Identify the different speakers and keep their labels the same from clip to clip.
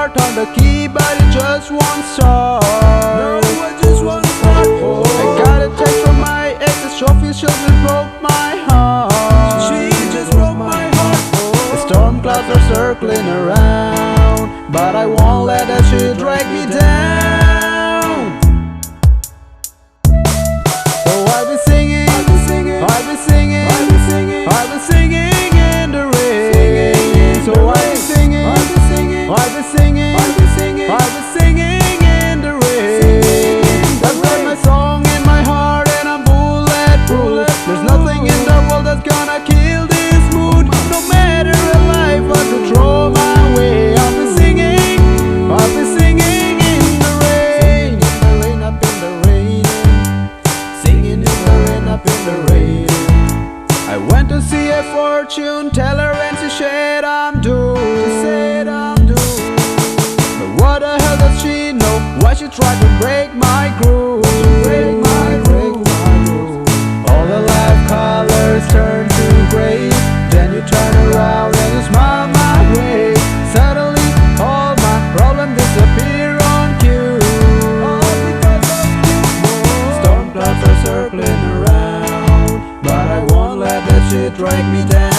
Speaker 1: heart on the key, but it just won't start.
Speaker 2: No, I just won't start.
Speaker 1: I got a text from my ex, the trophy just broke my heart.
Speaker 2: She just broke my heart.
Speaker 1: The storm clouds are circling around, but I won't let that shit drag me down. So I've been singing, I've been singing, I've been singing, I've been singing, I've been singing in the rain. So I've been singing, I've been singing, I've been singing, I've been singing, I've been singing in the rain. I've got my song in my heart and I'm bulletproof. There's nothing in the world that's gonna kill this mood. No matter a life what to throw my way, I've been singing, I've been singing in the rain. In the rain, up in the rain. Singing in the rain, up in the rain. I went to see a fortune teller and she said I'm doomed. She said I'm doomed. But what the hell does she know? Why she tried to break my groove? Break my groove. All the life colors turn to gray. Then you turn around and you smile my way. Suddenly all my problems disappear on cue. All because of you. Storm clouds are circling around, but I won't let that shit drag me down.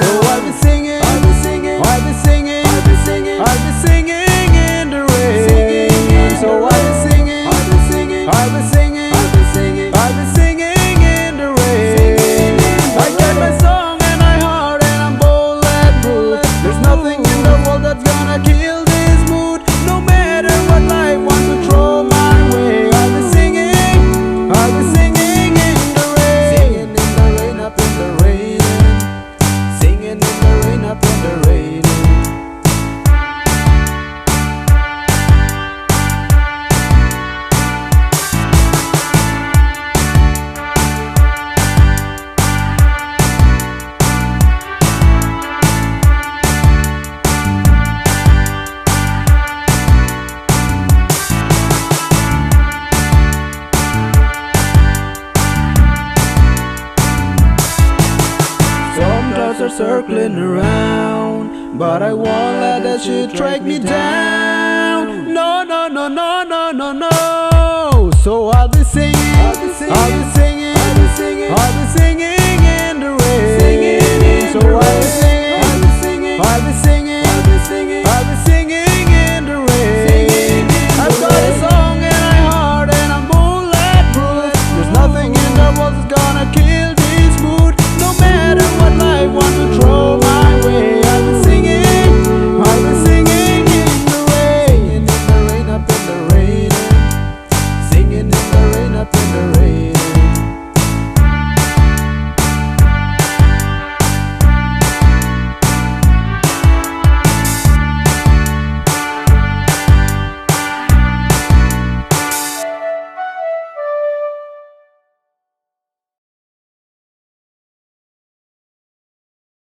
Speaker 1: So I've been singing, I've been singing, I've been singing, I've been singing, I've been singing in the rain. So I've been singing, I've been singing, I've been singing, I've been singing, I've been singing in the rain. I got my song in my heart and I'm bulletproof. There's nothing in the world that's gonna kill this mood. No matter what life wants to throw my way, I've been singing, I've been singing in the rain. Singing in the rain, up in the rain. Singing in the rain, up in the rain. Storm clouds are circling around, but I won't let that shit drag me down. No, no, no, no, no, no, no. So I'll